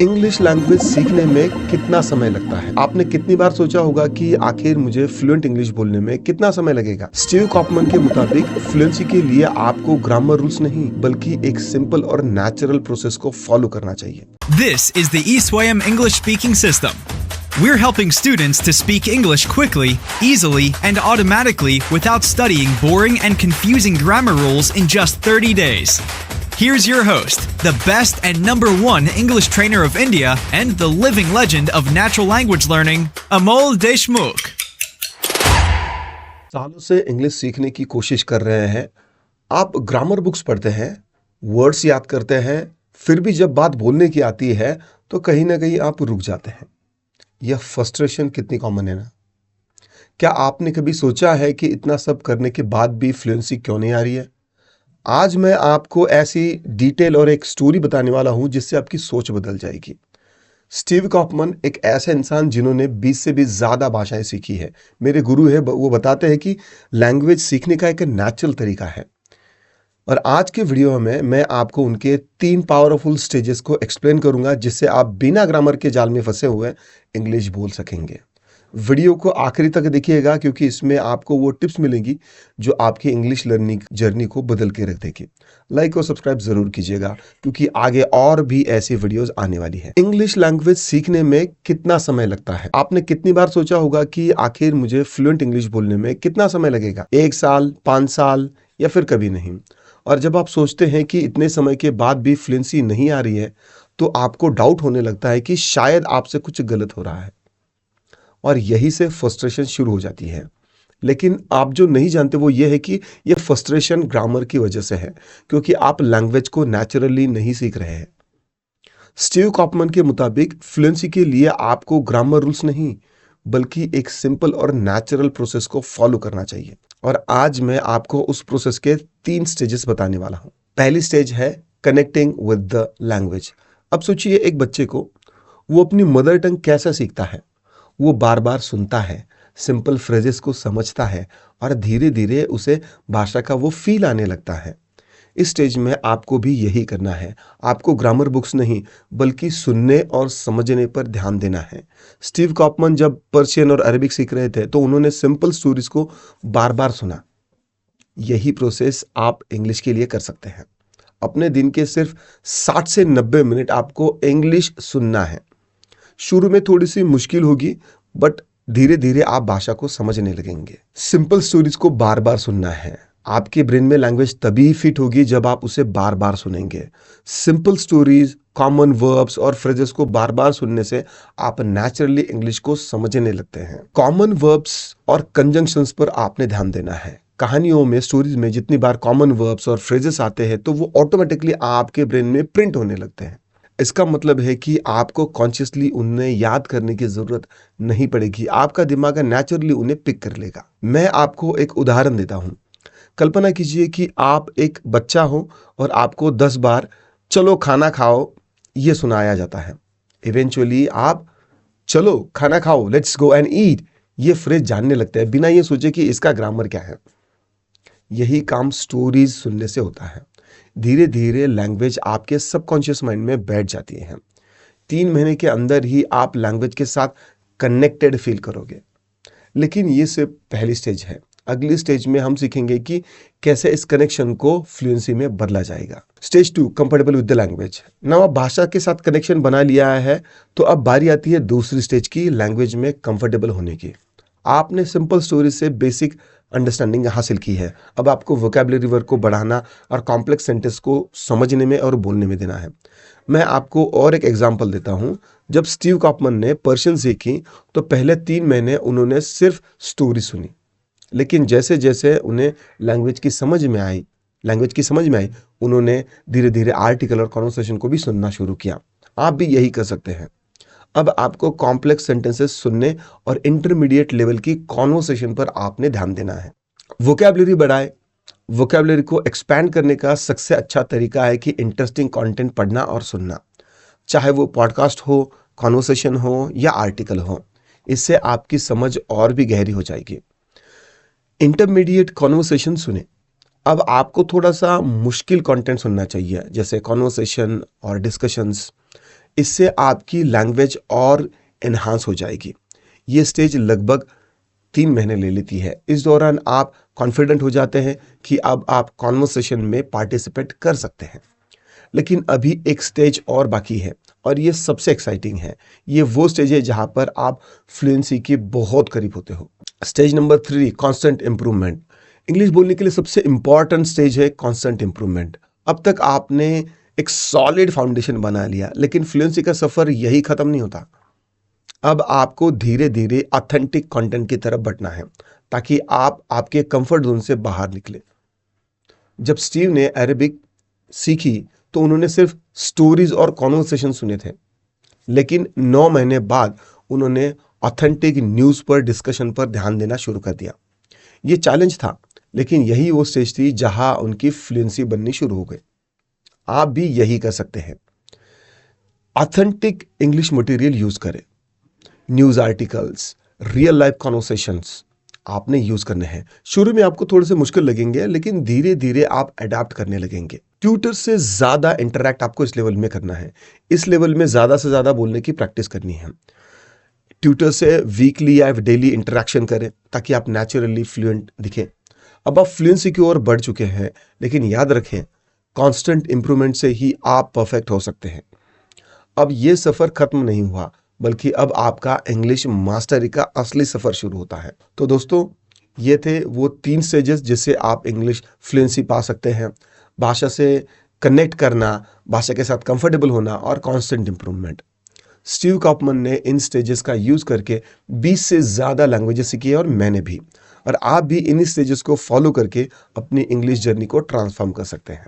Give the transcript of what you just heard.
English language सीखने में कितना समय लगता है? आपने कितनी बार सोचा होगा कि आखिर मुझे फ्लुएंट इंग्लिश बोलने में कितना समय लगेगा? स्टीव कॉपमन के मुताबिक फ्लुएंसी के लिए आपको ग्रामर रूल्स नहीं बल्कि एक सिंपल और नेचुरल प्रोसेस को फॉलो करना चाहिए। This is the ESWAM English Speaking System. We're helping students to speak English quickly, easily, and automatically without studying boring and confusing grammar rules in just 30 days. Here's your host, the best and #1 English trainer of India and the living legend of natural language learning, Amol Deshmukh. सालों से English सीखने की कोशिश कर रहे हैं। आप grammar books पढ़ते हैं, वर्ड्स याद करते हैं, फिर भी जब बात बोलने की आती है तो कहीं ना कहीं आप रुक जाते हैं। यह फ्रस्ट्रेशन कितनी कॉमन है ना? क्या आपने कभी सोचा है कि इतना सब करने के बाद भी फ्लुएंसी क्यों नहीं आ रही है? आज मैं आपको ऐसी डिटेल और एक स्टोरी बताने वाला हूं जिससे आपकी सोच बदल जाएगी। स्टीव कॉपमन एक ऐसे इंसान जिन्होंने 20 से भी ज़्यादा भाषाएं सीखी है। मेरे गुरु है, वो बताते हैं कि लैंग्वेज सीखने का एक नेचुरल तरीका है। और आज के वीडियो में मैं आपको उनके 3 पावरफुल स्टेजेस को एक्सप्लेन करूंगा जिससे आप बिना ग्रामर के जाल में फंसे हुए इंग्लिश बोल सकेंगे। वीडियो को आखिरी तक देखिएगा क्योंकि इसमें आपको वो टिप्स मिलेंगी जो आपकी इंग्लिश लर्निंग जर्नी को बदल के रख देगी। लाइक और सब्सक्राइब जरूर कीजिएगा क्योंकि आगे और भी ऐसी वीडियोस आने वाली है। इंग्लिश लैंग्वेज सीखने में कितना समय लगता है? आपने कितनी बार सोचा होगा कि आखिर मुझे फ्लुएंट इंग्लिश बोलने में कितना समय लगेगा? 1 साल, 5 साल या फिर कभी नहीं? और जब आप सोचते हैं कि इतने समय के बाद भी फ्लुएंसी नहीं आ रही है तो आपको डाउट होने लगता है कि शायद आपसे कुछ गलत हो रहा है और यही से फ्रस्ट्रेशन शुरू हो जाती है। लेकिन आप जो नहीं जानते वो ये है कि ये फ्रस्ट्रेशन ग्रामर की वजह से है क्योंकि आप लैंग्वेज को नेचुरली नहीं सीख रहे हैं। स्टीव कॉपमन के मुताबिक फ्लुएंसी के लिए आपको ग्रामर रूल्स नहीं बल्कि एक सिंपल और नेचुरल प्रोसेस को फॉलो करना चाहिए। और आज मैं आपको उस प्रोसेस के 3 स्टेजेस बताने वाला हूं। पहली स्टेज है कनेक्टिंग विद द लैंग्वेज। अब सोचिए एक बच्चे को वो अपनी मदर टंग कैसे सीखता है? वो बार बार सुनता है, सिंपल फ्रेजेस को समझता है और धीरे धीरे उसे भाषा का वो फील आने लगता है। इस स्टेज में आपको भी यही करना है। आपको ग्रामर बुक्स नहीं बल्कि सुनने और समझने पर ध्यान देना है। स्टीव कॉपमन जब पर्शियन और अरबिक सीख रहे थे तो उन्होंने सिंपल स्टोरीज को बार बार सुना। यही प्रोसेस आप इंग्लिश के लिए कर सकते हैं। अपने दिन के सिर्फ 60 से 90 मिनट आपको इंग्लिश सुनना है। शुरू में थोड़ी सी मुश्किल होगी बट धीरे धीरे आप भाषा को समझने लगेंगे। सिंपल स्टोरीज को बार बार सुनना है। आपके ब्रेन में लैंग्वेज तभी फिट होगी जब आप उसे बार बार सुनेंगे। सिंपल स्टोरीज, कॉमन वर्ब्स और फ्रेजेस को बार बार सुनने से आप नेचुरली इंग्लिश को समझने लगते हैं। कॉमन वर्ब्स और कंजंक्शंस पर आपने ध्यान देना है। कहानियों में, स्टोरीज में जितनी बार कॉमन वर्ब्स और फ्रेजेस आते हैं तो वो ऑटोमेटिकली आपके ब्रेन में प्रिंट होने लगते हैं। इसका मतलब है कि आपको कॉन्शियसली उन्हें याद करने की जरूरत नहीं पड़ेगी। आपका दिमाग नेचुरली उन्हें पिक कर लेगा। मैं आपको एक उदाहरण देता हूं। कल्पना कीजिए कि आप एक बच्चा हो और आपको 10 बार चलो खाना खाओ ये सुनाया जाता है। इवेंचुअली आप चलो खाना खाओ, लेट्स गो एंड ईट, ये फ्रेज जानने लगते हैं बिना ये सोचे कि इसका ग्रामर क्या है। यही काम स्टोरीज सुनने से होता है। धीरे धीरे लैंग्वेज आपके सबकॉन्शियस माइंड में बैठ जाती है। 3 महीने के अंदर ही आप लैंग्वेज के साथ कनेक्टेड फील करोगे। लेकिन ये सिर्फ पहली स्टेज है। अगली स्टेज में हम सीखेंगे कि कैसे इस कनेक्शन को फ्लुएंसी में बदला जाएगा। Stage 2, comfortable with the language. Now आप भाषा के साथ कनेक्शन बना लिया है तो अब बारी आती है दूसरी स्टेज की, लैंग्वेज में कंफर्टेबल होने की। आपने सिंपल स्टोरी से बेसिक अंडरस्टैंडिंग हासिल की है। अब आपको वोकैबुलरी वर्क को बढ़ाना और कॉम्प्लेक्स सेंटेंस को समझने में और बोलने में देना है। मैं आपको और एक एग्जांपल देता हूं। जब स्टीव कॉपमन ने पर्शियन सीखी तो पहले 3 महीने उन्होंने सिर्फ स्टोरी सुनी। लेकिन जैसे जैसे उन्हें लैंग्वेज की समझ में आई, उन्होंने धीरे धीरे आर्टिकल और कॉन्वर्सेशन को भी सुनना शुरू किया। आप भी यही कर सकते हैं। अब आपको कॉम्प्लेक्स सेंटेंसेस सुनने और इंटरमीडिएट लेवल की कॉन्वर्सेशन पर आपने ध्यान देना है। वोकैबुलरी बढ़ाए। वोकैबुलरी को एक्सपैंड करने का सबसे अच्छा तरीका है कि इंटरेस्टिंग कंटेंट पढ़ना और सुनना, चाहे वो पॉडकास्ट हो, कॉन्वर्सेशन हो या आर्टिकल हो। इससे आपकी समझ और भी गहरी हो जाएगी। इंटरमीडिएट कॉन्वर्सेशन सुने। अब आपको थोड़ा सा मुश्किल कंटेंट सुनना चाहिए जैसे कॉन्वर्सेशन और डिस्कशंस। इससे आपकी लैंग्वेज और एनहांस हो जाएगी। ये स्टेज लगभग 3 महीने ले लेती है। इस दौरान आप कॉन्फिडेंट हो जाते हैं कि अब आप कॉन्वर्सेशन में पार्टिसिपेट कर सकते हैं। लेकिन अभी एक स्टेज और बाकी है और ये सबसे एक्साइटिंग है। ये वो स्टेज है जहाँ पर आप फ्लुएंसी के बहुत करीब होते हो। Stage number 3, constant improvement. English बोलने के लिए सबसे इंपॉर्टेंट स्टेज है कांस्टेंट इम्प्रूवमेंट। अब तक आपने एक सॉलिड फाउंडेशन बना लिया, लेकिन फ्लुएंसी का सफ़र यही ख़त्म नहीं होता। अब आपको धीरे धीरे ऑथेंटिक कंटेंट की तरफ बढ़ना है ताकि आप आपके कंफर्ट जोन से बाहर निकले। जब स्टीव ने अरेबिक सीखी तो उन्होंने सिर्फ स्टोरीज और कॉन्वर्सेशन सुने थे, लेकिन 9 महीने बाद उन्होंने ऑथेंटिक न्यूज़ पर डिस्कशन पर ध्यान देना शुरू कर दिया। ये चैलेंज था, लेकिन यही वो स्टेज थी जहां उनकी फ्लुएंसी बननी शुरू हो गई। आप भी यही कर सकते हैं। ऑथेंटिक इंग्लिश मटेरियल यूज़ करें। News articles, real life conversations आपने यूज़ करने हैं। शुरू में आपको थोड़े से मुश्किल लगेंगे, लेकिन धीरे धीरे आप अडाप्ट करने लगेंगे। ट्यूटर से ज़्यादा इंटरैक्ट आपको इस लेवल में करना है। इस लेवल में ज़्यादा से ज़्यादा बोलने की प्रैक्टिस करनी है। ट्यूटर से वीकली या डेली इंटरेक्शन करें ताकि आप नेचुरली फ्लुएंट दिखें। अब आप फ्लुएंसी की ओर बढ़ चुके हैं, लेकिन याद रखें कांस्टेंट इंप्रूवमेंट से ही आप परफेक्ट हो सकते हैं। अब ये सफ़र खत्म नहीं हुआ, बल्कि अब आपका इंग्लिश मास्टरी का असली सफ़र शुरू होता है। तो दोस्तों, ये थे वो 3 स्टेजेस जिससे आप इंग्लिश फ्लुएंसी पा सकते हैं। भाषा से कनेक्ट करना, भाषा के साथ कंफर्टेबल होना और कांस्टेंट इंप्रूवमेंट। स्टीव कॉपमन ने इन स्टेजेस का यूज़ करके 20 से ज़्यादा लैंग्वेजेस सीखी है और मैंने भी। और आप भी इन स्टेजेस को फॉलो करके अपनी इंग्लिश जर्नी को ट्रांसफॉर्म कर सकते हैं।